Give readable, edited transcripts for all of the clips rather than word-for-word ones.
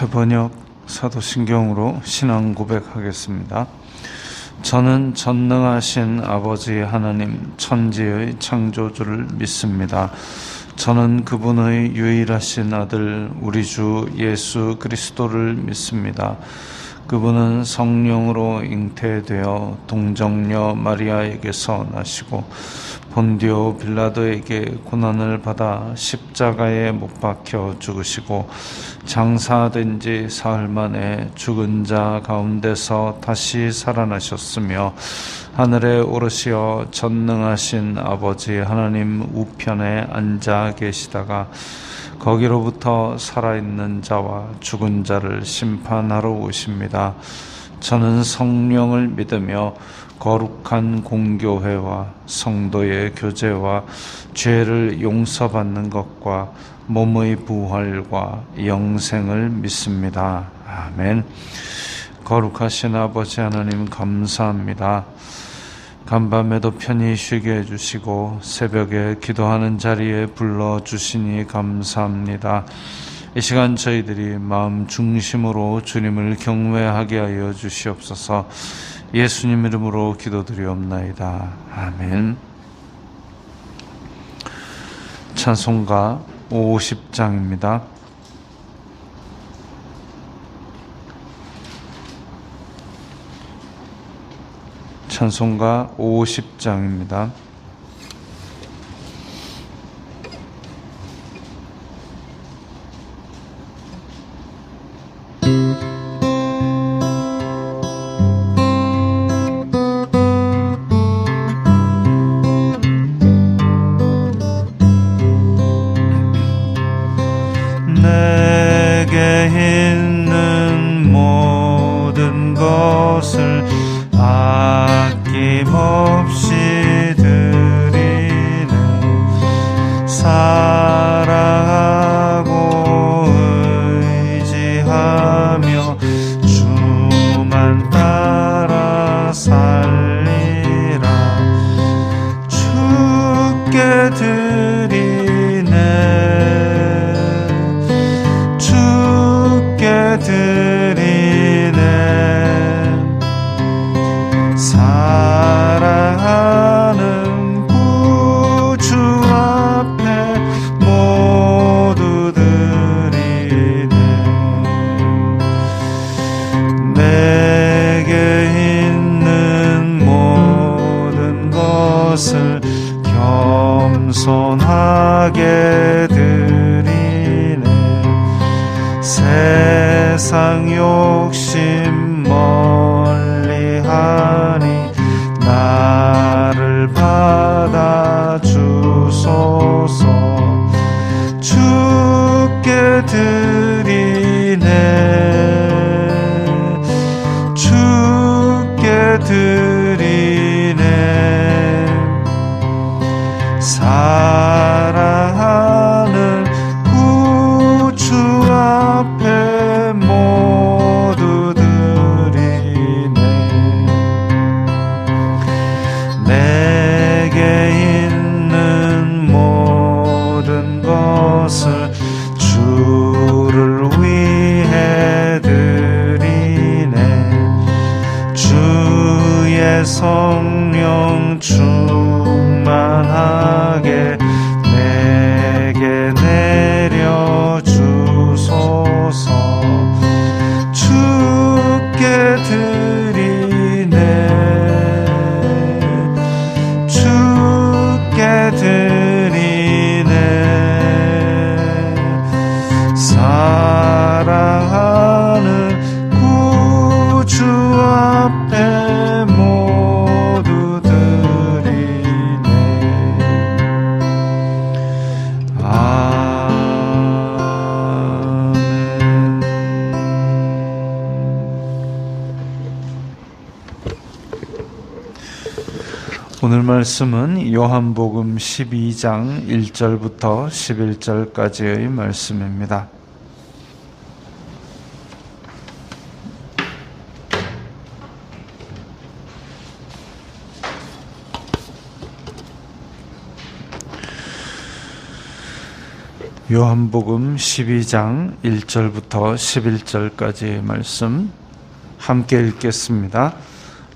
새번역 사도신경으로 신앙 고백하겠습니다. 저는 전능하신 아버지 하나님 천지의 창조주를 믿습니다. 저는 그분의 유일하신 아들 우리 주 예수 그리스도를 믿습니다. 그분은 성령으로 잉태되어 동정녀 마리아에게서 나시고 본디오 빌라도에게 고난을 받아 십자가에 못 박혀 죽으시고 장사된 지 사흘 만에 죽은 자 가운데서 다시 살아나셨으며 하늘에 오르시어 전능하신 아버지 하나님 우편에 앉아 계시다가 거기로부터 살아있는 자와 죽은 자를 심판하러 오십니다. 저는 성령을 믿으며 거룩한 공교회와 성도의 교제와 죄를 용서받는 것과 몸의 부활과 영생을 믿습니다. 아멘. 거룩하신 아버지 하나님 감사합니다. 간밤에도 편히 쉬게 해주시고 새벽에 기도하는 자리에 불러주시니 감사합니다. 이 시간 저희들이 마음 중심으로 주님을 경외하게 하여 주시옵소서. 예수님 이름으로 기도드리옵나이다. 아멘. 찬송가 50장입니다. 찬송가 50장입니다. 내게 있는 모든 것을 아낌없이 드리네. 사랑하고 의지하며 주만 따라 살리라. 주께 드리네. 주께 드리네. 사랑하는 구주 앞에 모두 드리네. 내게 있는 모든 것을 겸손하게 드리네. 세상 욕심 멀리하니 나를 받아주소서. 주께 드리네. 주께 드리네. 사랑하는 구주 앞에 모두 드리네. 내게 있는 모든 것을 주를 위해 드리네. 주의 성령 충만하게 내게 내려주소서. 주께 드리네. 주께 드리네. 사랑하는 구주 앞에 모두 드리네. 아멘. 오늘 말씀은 요한복음 12장 1절부터 11절까지의 말씀입니다. 요한복음 12장 1절부터 11절까지의 말씀 함께 읽겠습니다.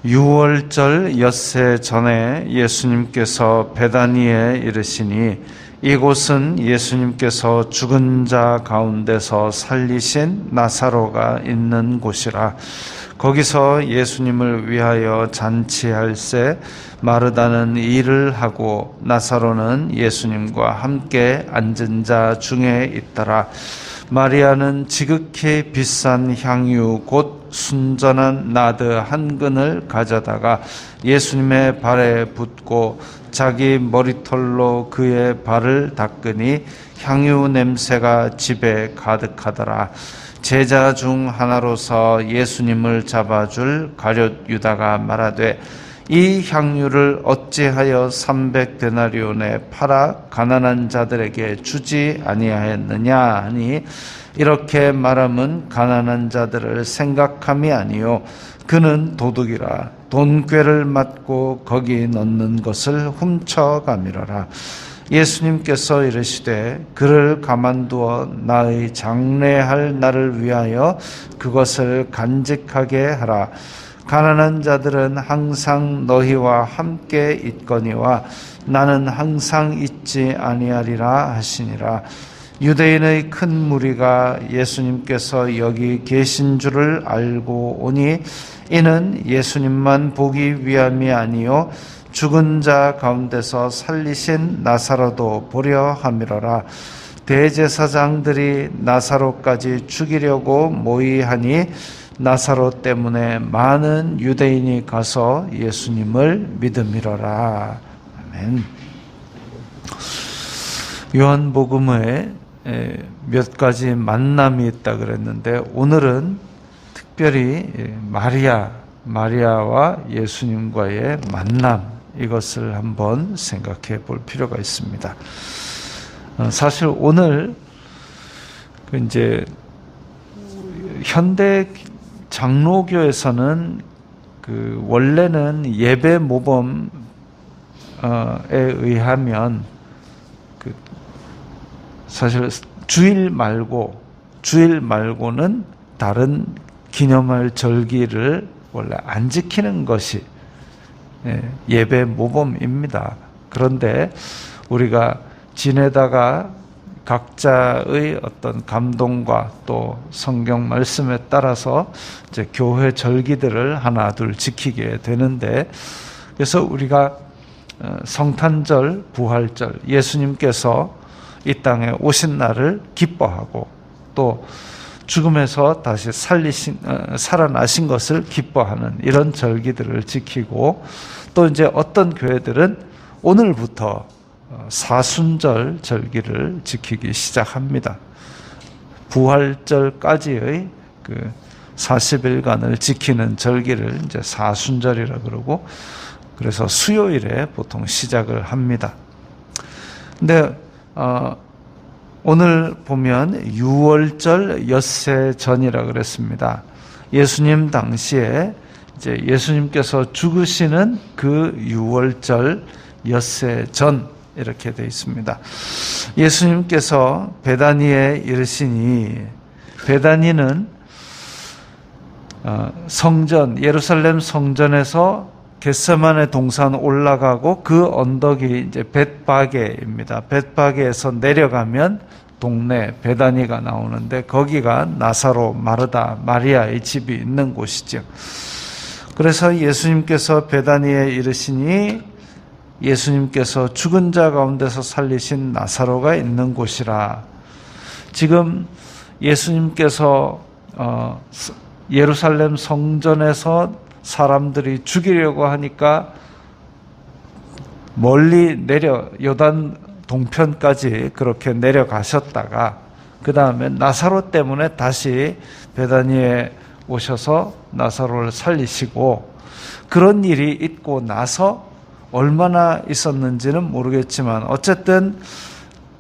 6월절 엿새 전에 예수님께서 베다니에 이르시니 이곳은 예수님께서 죽은 자 가운데서 살리신 나사로가 있는 곳이라. 거기서 예수님을 위하여 잔치할새 마르다는 일을 하고 나사로는 예수님과 함께 앉은 자 중에 있더라. 마리아는 지극히 비싼 향유 곧 순전한 나드 한 근을 가져다가 예수님의 발에 붓고 자기 머리털로 그의 발을 닦으니 향유 냄새가 집에 가득하더라. 제자 중 하나로서 예수님을 잡아줄 가룟 유다가 말하되 이 향유를 어찌하여 300데나리온에 팔아 가난한 자들에게 주지 아니하였느냐 하니 이렇게 말함은 가난한 자들을 생각함이 아니요 그는 도둑이라 돈꾀를 맞고 거기 넣는 것을 훔쳐가미러라. 예수님께서 이르시되 그를 가만두어 나의 장례할 날을 위하여 그것을 간직하게 하라. 가난한 자들은 항상 너희와 함께 있거니와 나는 항상 있지 아니하리라 하시니라. 유대인의 큰 무리가 예수님께서 여기 계신 줄을 알고 오니 이는 예수님만 보기 위함이 아니요 죽은 자 가운데서 살리신 나사로도 보려 함이로라. 대제사장들이 나사로까지 죽이려고 모의하니 나사로 때문에 많은 유대인이 가서 예수님을 믿음이로라. 아멘. 요한복음에 몇 가지 만남이 있다 그랬는데 오늘은 특별히 마리아와 예수님과의 만남, 이것을 한번 생각해 볼 필요가 있습니다. 사실 오늘 이제 현대 장로교에서는 원래는 예배 모범에 의하면 사실 주일 말고는 다른 기념할 절기를 원래 안 지키는 것이 예배 모범입니다. 그런데 우리가 지내다가 각자의 어떤 감동과 또 성경 말씀에 따라서 이제 교회 절기들을 하나 둘 지키게 되는데, 그래서 우리가 성탄절, 부활절, 예수님께서 이 땅에 오신 날을 기뻐하고 또 죽음에서 다시 살아나신 것을 기뻐하는 이런 절기들을 지키고, 또 이제 어떤 교회들은 오늘부터 사순절 절기를 지키기 시작합니다. 부활절까지의 40일간을 지키는 절기를 이제 사순절이라 그러고, 그래서 수요일에 보통 시작을 합니다. 근데 오늘 보면 6월절 엿새 전이라 그랬습니다. 예수님 당시에 이제 예수님께서 죽으시는 그 6월절 엿새 전 이렇게 되어 있습니다. 예수님께서 베다니에 이르시니, 베다니는 성전, 예루살렘 성전에서 겟세마네 동산 올라가고 그 언덕이 이제 벳바게입니다. 벳바게에서 내려가면 동네 베다니가 나오는데 거기가 나사로, 마르다, 마리아의 집이 있는 곳이죠. 그래서 예수님께서 베다니에 이르시니 예수님께서 죽은 자 가운데서 살리신 나사로가 있는 곳이라. 지금 예수님께서 예루살렘 성전에서 사람들이 죽이려고 하니까 멀리 요단 동편까지 그렇게 내려가셨다가 그 다음에 나사로 때문에 다시 베다니에 오셔서 나사로를 살리시고, 그런 일이 있고 나서 얼마나 있었는지는 모르겠지만 어쨌든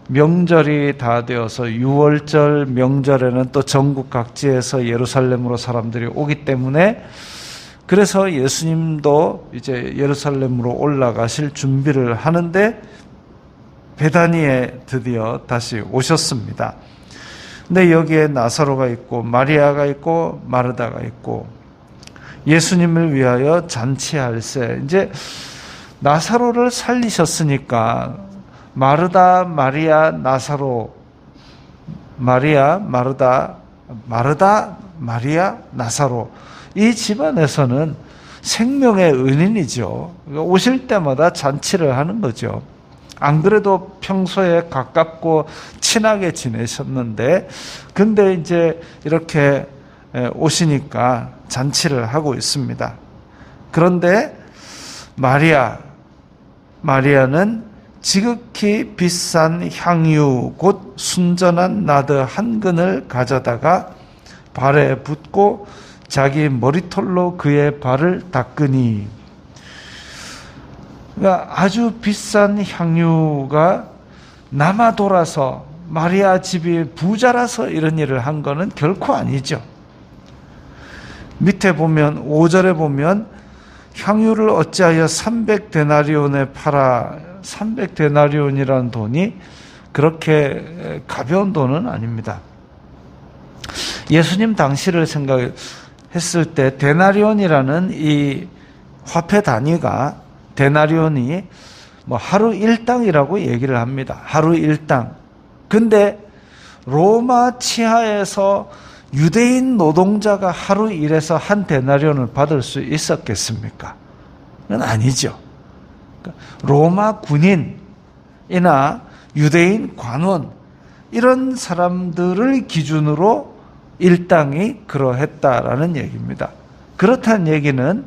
명절이 다 되어서 6월절 명절에는 또 전국 각지에서 예루살렘으로 사람들이 오기 때문에, 그래서 예수님도 이제 예루살렘으로 올라가실 준비를 하는데 베다니에 드디어 다시 오셨습니다. 근데 여기에 나사로가 있고 마리아가 있고 마르다가 있고 예수님을 위하여 잔치할세. 이제 나사로를 살리셨으니까 마르다, 마리아, 나사로, 마리아, 마르다, 마리아, 나사로. 이 집안에서는 생명의 은인이죠. 오실 때마다 잔치를 하는 거죠. 안 그래도 평소에 가깝고 친하게 지내셨는데, 근데 이제 이렇게 오시니까 잔치를 하고 있습니다. 그런데 마리아는 지극히 비싼 향유 곧 순전한 나드 한 근을 가져다가 발에 붓고 자기 머리털로 그의 발을 닦으니, 그러니까 아주 비싼 향유가 남아 돌아서 마리아 집이 부자라서 이런 일을 한 거는 결코 아니죠. 밑에 보면 5절에 보면 향유를 어찌하여 300데나리온에 팔아. 300데나리온이라는 돈이 그렇게 가벼운 돈은 아닙니다. 예수님 당시를 생각했을 때 데나리온이라는 이 화폐 단위가, 데나리온이 뭐 하루 일당이라고 얘기를 합니다. 하루 일당. 근데 로마 치하에서 유대인 노동자가 하루 일해서 한 데나리온을 받을 수 있었겠습니까? 그건 아니죠. 로마 군인이나 유대인 관원, 이런 사람들을 기준으로 일당이 그러했다라는 얘기입니다. 그렇다는 얘기는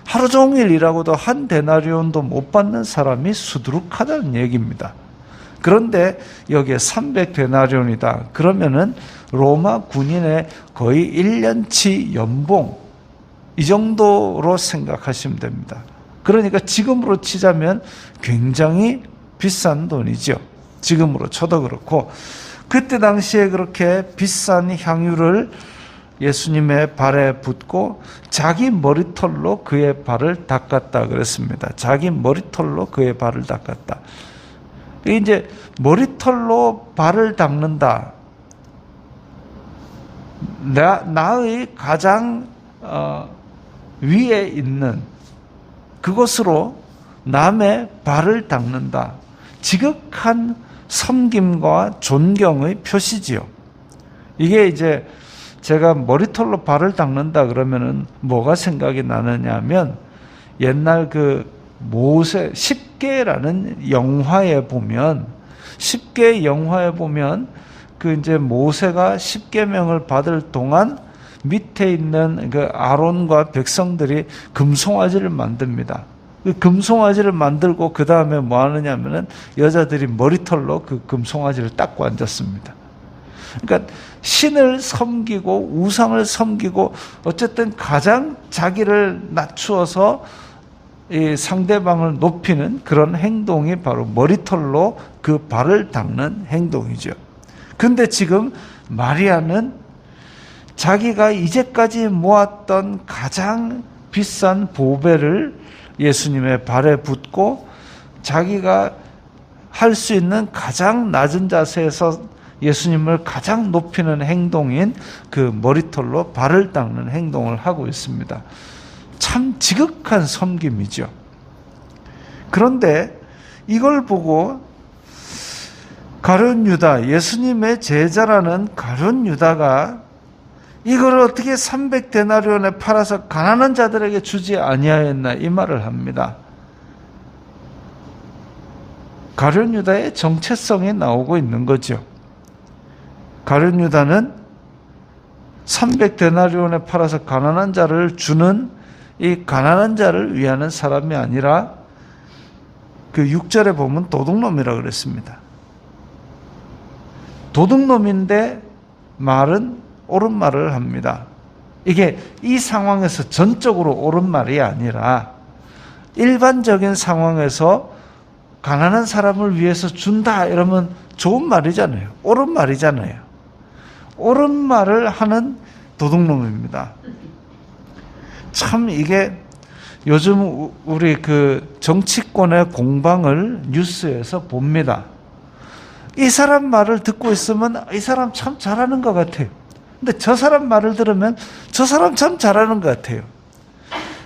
하루 종일 일하고도 한 데나리온도 못 받는 사람이 수두룩하다는 얘기입니다. 그런데 여기에 300데나리온이다. 그러면은 로마 군인의 거의 1년치 연봉, 이 정도로 생각하시면 됩니다. 그러니까 지금으로 치자면 굉장히 비싼 돈이죠. 지금으로 쳐도 그렇고, 그때 당시에 그렇게 비싼 향유를 예수님의 발에 붓고 자기 머리털로 그의 발을 닦았다 그랬습니다. 자기 머리털로 그의 발을 닦았다. 이제 머리털로 발을 닦는다. 나의 가장 위에 있는 그것으로 남의 발을 닦는다. 지극한 섬김과 존경의 표시지요. 이게 이제 제가 머리털로 발을 닦는다 그러면은 뭐가 생각이 나느냐면, 옛날 그 모세 10계라는 영화에 보면 그 이제 모세가 10계명을 받을 동안 밑에 있는 그 아론과 백성들이 금송아지를 만듭니다. 그 금송아지를 만들고 그 다음에 뭐 하느냐면은 여자들이 머리털로 그 금송아지를 닦고 앉았습니다. 그러니까 신을 섬기고 우상을 섬기고 어쨌든 가장 자기를 낮추어서 이 상대방을 높이는 그런 행동이 바로 머리털로 그 발을 닦는 행동이죠. 근데 지금 마리아는 자기가 이제까지 모았던 가장 비싼 보배를 예수님의 발에 붓고 자기가 할 수 있는 가장 낮은 자세에서 예수님을 가장 높이는 행동인 그 머리털로 발을 닦는 행동을 하고 있습니다. 참 지극한 섬김이죠. 그런데 이걸 보고 가룟 유다, 예수님의 제자라는 가룟 유다가 이걸 어떻게 300데나리온에 팔아서 가난한 자들에게 주지 아니하였나, 이 말을 합니다. 가룟 유다의 정체성이 나오고 있는 거죠. 가룟 유다는 300데나리온에 팔아서 가난한 자를 주는, 이 가난한 자를 위하는 사람이 아니라 그 6절에 보면 도둑놈이라고 그랬습니다. 도둑놈인데 말은 옳은 말을 합니다. 이게 이 상황에서 전적으로 옳은 말이 아니라 일반적인 상황에서 가난한 사람을 위해서 준다 이러면 좋은 말이잖아요. 옳은 말이잖아요. 옳은 말을 하는 도둑놈입니다. 참 이게 요즘 우리 그 정치권의 공방을 뉴스에서 봅니다. 이 사람 말을 듣고 있으면 이 사람 참 잘하는 것 같아요. 근데 저 사람 말을 들으면 저 사람 참 잘하는 것 같아요.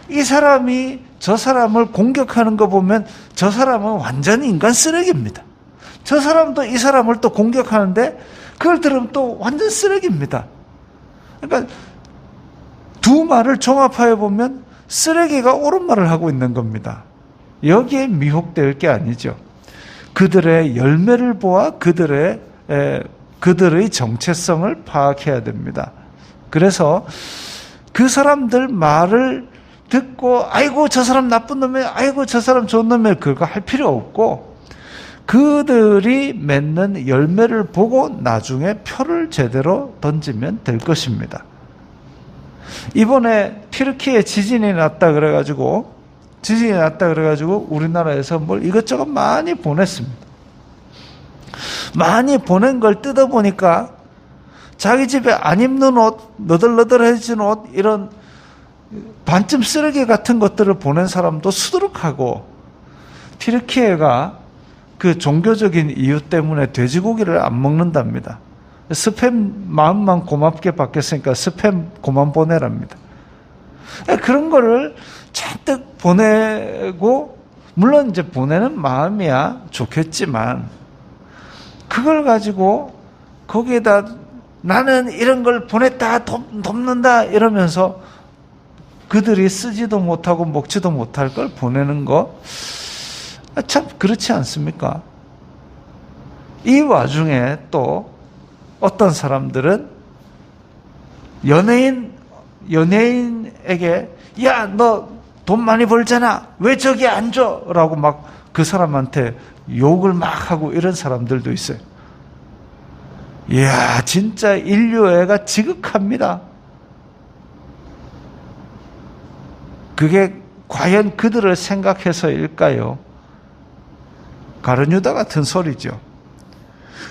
이 사람이 저 사람을 공격하는 거 보면 저 사람은 완전히 인간 쓰레기입니다. 저 사람도 이 사람을 또 공격하는데 그걸 들으면 또 완전 쓰레기입니다. 그러니까 두 말을 종합하여 보면 쓰레기가 옳은 말을 하고 있는 겁니다. 여기에 미혹될 게 아니죠. 그들의 열매를 보아 그들의 정체성을 파악해야 됩니다. 그래서 그 사람들 말을 듣고 아이고 저 사람 나쁜 놈이야, 아이고 저 사람 좋은 놈이야, 그거 할 필요 없고 그들이 맺는 열매를 보고 나중에 표를 제대로 던지면 될 것입니다. 이번에 튀르키예 지진이 났다 그래가지고 우리나라에서 뭘 이것저것 많이 보냈습니다. 많이 보낸 걸 뜯어보니까 자기 집에 안 입는 옷, 너덜너덜해진 옷, 이런 반쯤 쓰레기 같은 것들을 보낸 사람도 수두룩하고, 튀르키예가 그 종교적인 이유 때문에 돼지고기를 안 먹는답니다. 스팸 마음만 고맙게 받겠으니까 스팸 그만 보내랍니다. 그런 거를 잔뜩 보내고, 물론 이제 보내는 마음이야 좋겠지만 그걸 가지고 거기에다 나는 이런 걸 보냈다, 돕는다 이러면서 그들이 쓰지도 못하고 먹지도 못할 걸 보내는 거 참 그렇지 않습니까? 이 와중에 또 어떤 사람들은 연예인에게 야, 너 돈 많이 벌잖아, 왜 저기 안 줘? 라고 막 그 사람한테 욕을 막 하고 이런 사람들도 있어요. 이야, 진짜 인류애가 지극합니다. 그게 과연 그들을 생각해서일까요? 가룟유다 같은 소리죠.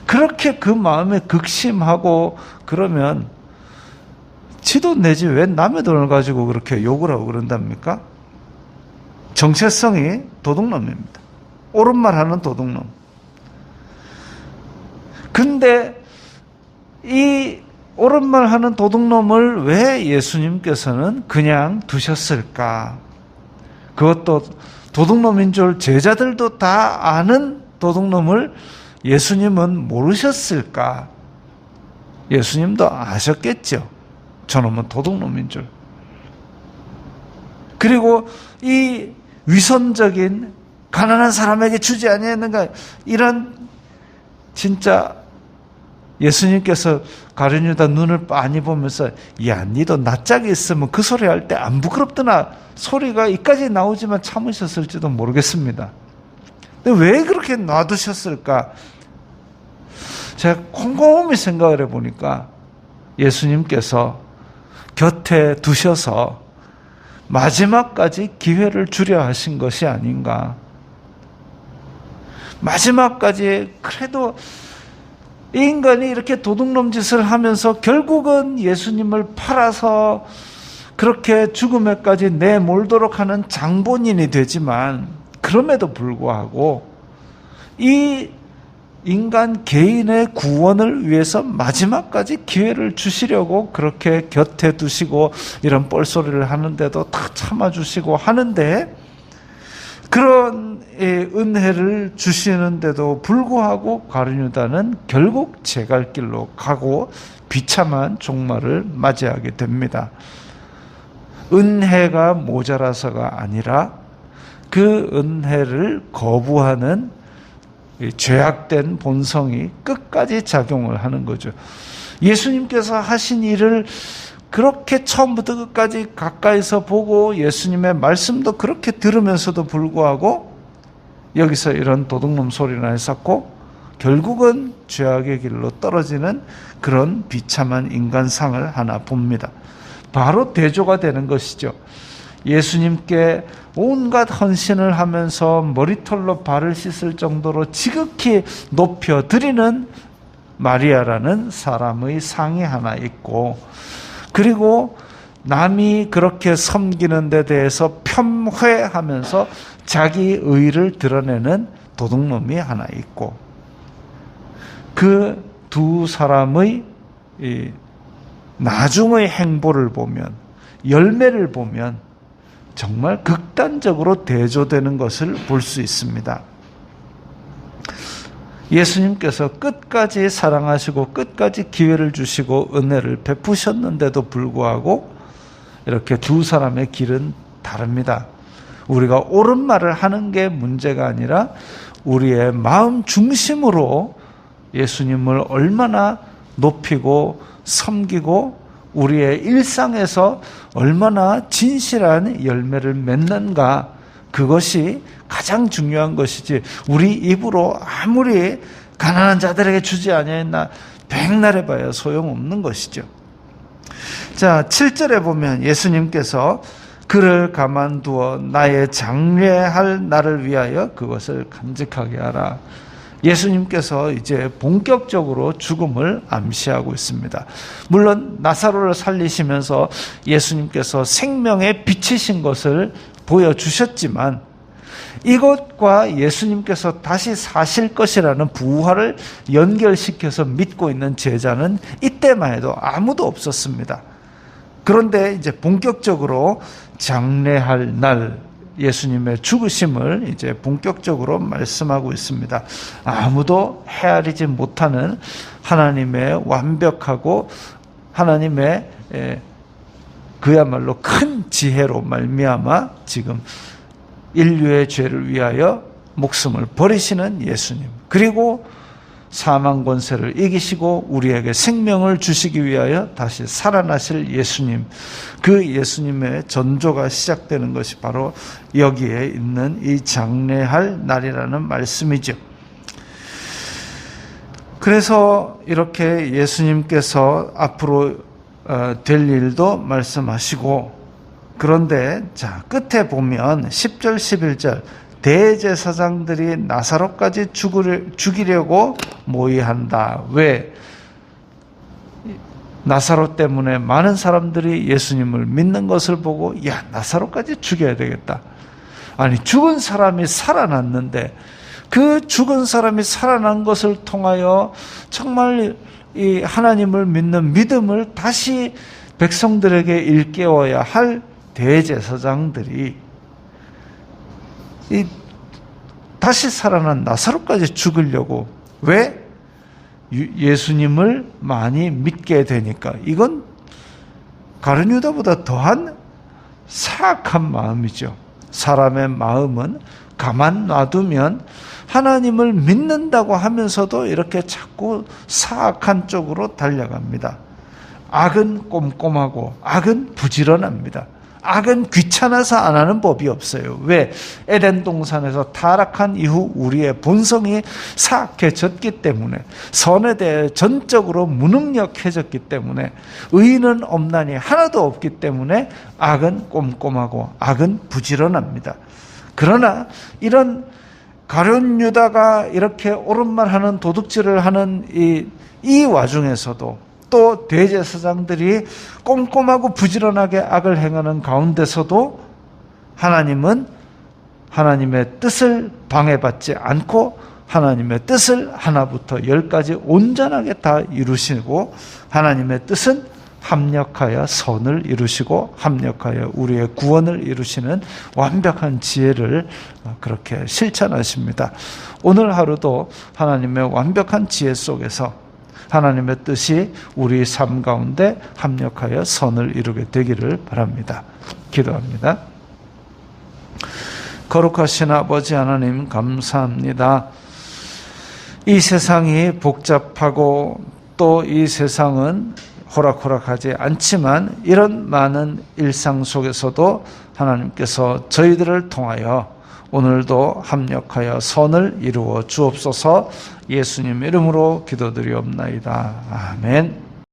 그렇게 그 마음에 극심하고 그러면 지도 내지 왜 남의 돈을 가지고 그렇게 욕을 하고 그런답니까? 정체성이 도둑놈입니다. 옳은 말 하는 도둑놈. 근데 이 옳은 말 하는 도둑놈을 왜 예수님께서는 그냥 두셨을까? 그것도 도둑놈인 줄 제자들도 다 아는 도둑놈을 예수님은 모르셨을까? 예수님도 아셨겠죠. 저놈은 도둑놈인 줄. 그리고 이 위선적인 가난한 사람에게 주지 아니했는가, 이런 진짜 예수님께서 가룟유다 눈을 빤히 보면서 야, 니도 낯짝이 있으면 그 소리 할 때 안 부끄럽더나, 소리가 이까지 나오지만 참으셨을지도 모르겠습니다. 근데 왜 그렇게 놔두셨을까? 제가 곰곰이 생각을 해보니까 예수님께서 곁에 두셔서 마지막까지 기회를 주려 하신 것이 아닌가. 마지막까지 그래도 이 인간이 이렇게 도둑놈 짓을 하면서 결국은 예수님을 팔아서 그렇게 죽음에까지 내몰도록 하는 장본인이 되지만, 그럼에도 불구하고 이 인간 개인의 구원을 위해서 마지막까지 기회를 주시려고 그렇게 곁에 두시고 이런 뻘소리를 하는데도 다 참아주시고 하는데, 그런 은혜를 주시는데도 불구하고 가룟유다는 결국 제 갈 길로 가고 비참한 종말을 맞이하게 됩니다. 은혜가 모자라서가 아니라 그 은혜를 거부하는 죄악된 본성이 끝까지 작용을 하는 거죠. 예수님께서 하신 일을 그렇게 처음부터 끝까지 가까이서 보고 예수님의 말씀도 그렇게 들으면서도 불구하고 여기서 이런 도둑놈 소리나 했었고, 결국은 죄악의 길로 떨어지는 그런 비참한 인간상을 하나 봅니다. 바로 대조가 되는 것이죠. 예수님께 온갖 헌신을 하면서 머리털로 발을 씻을 정도로 지극히 높여드리는 마리아라는 사람의 상이 하나 있고, 그리고 남이 그렇게 섬기는 데 대해서 폄훼하면서 자기 의의를 드러내는 도둑놈이 하나 있고, 그 두 사람의 나중의 행보를 보면, 열매를 보면 정말 극단적으로 대조되는 것을 볼 수 있습니다. 예수님께서 끝까지 사랑하시고 끝까지 기회를 주시고 은혜를 베푸셨는데도 불구하고 이렇게 두 사람의 길은 다릅니다. 우리가 옳은 말을 하는 게 문제가 아니라 우리의 마음 중심으로 예수님을 얼마나 높이고 섬기고 우리의 일상에서 얼마나 진실한 열매를 맺는가, 그것이 가장 중요한 것이지, 우리 입으로 아무리 가난한 자들에게 주지 아니하였나 백날 해봐야 소용없는 것이죠. 자, 7절에 보면 예수님께서 그를 가만두어 나의 장례할 날을 위하여 그것을 간직하게 하라. 예수님께서 이제 본격적으로 죽음을 암시하고 있습니다. 물론 나사로를 살리시면서 예수님께서 생명의 빛이신 것을 보여주셨지만, 이것과 예수님께서 다시 사실 것이라는 부활을 연결시켜서 믿고 있는 제자는 이때만 해도 아무도 없었습니다. 그런데 이제 본격적으로 장례할 날, 예수님의 죽으심을 이제 본격적으로 말씀하고 있습니다. 아무도 헤아리지 못하는 하나님의 완벽하고 하나님의 그야말로 큰 지혜로 말미암아 지금 인류의 죄를 위하여 목숨을 버리시는 예수님, 그리고 사망 권세를 이기시고 우리에게 생명을 주시기 위하여 다시 살아나실 예수님, 그 예수님의 전조가 시작되는 것이 바로 여기에 있는 이 장례할 날이라는 말씀이죠. 그래서 이렇게 예수님께서 앞으로 될 일도 말씀하시고, 그런데 자, 끝에 보면 10절 11절 대제사장들이 나사로까지 죽이려고 모의한다. 왜? 나사로 때문에 많은 사람들이 예수님을 믿는 것을 보고, 야, 나사로까지 죽여야 되겠다. 아니, 죽은 사람이 살아났는데 그 죽은 사람이 살아난 것을 통하여 정말 이 하나님을 믿는 믿음을 다시 백성들에게 일깨워야 할 대제사장들이 다시 살아난 나사로까지 죽이려고, 왜? 예수님을 많이 믿게 되니까. 이건 가룟 유다보다 더한 사악한 마음이죠. 사람의 마음은 가만 놔두면 하나님을 믿는다고 하면서도 이렇게 자꾸 사악한 쪽으로 달려갑니다. 악은 꼼꼼하고 악은 부지런합니다. 악은 귀찮아서 안 하는 법이 없어요. 왜? 에덴 동산에서 타락한 이후 우리의 본성이 사악해졌기 때문에, 선에 대해 전적으로 무능력해졌기 때문에, 의인은 없나니 하나도 없기 때문에 악은 꼼꼼하고 악은 부지런합니다. 그러나 이런 가룟 유다가 이렇게 옳은 말 하는 도둑질을 하는 이 와중에서도, 또 대제사장들이 꼼꼼하고 부지런하게 악을 행하는 가운데서도 하나님은 하나님의 뜻을 방해받지 않고 하나님의 뜻을 하나부터 열까지 온전하게 다 이루시고, 하나님의 뜻은 합력하여 선을 이루시고 합력하여 우리의 구원을 이루시는 완벽한 지혜를 그렇게 실천하십니다. 오늘 하루도 하나님의 완벽한 지혜 속에서 하나님의 뜻이 우리 삶 가운데 합력하여 선을 이루게 되기를 바랍니다. 기도합니다. 거룩하신 아버지 하나님, 감사합니다. 이 세상이 복잡하고 또 이 세상은 호락호락하지 않지만, 이런 많은 일상 속에서도 하나님께서 저희들을 통하여 오늘도 합력하여 선을 이루어 주옵소서. 예수님 이름으로 기도드리옵나이다. 아멘.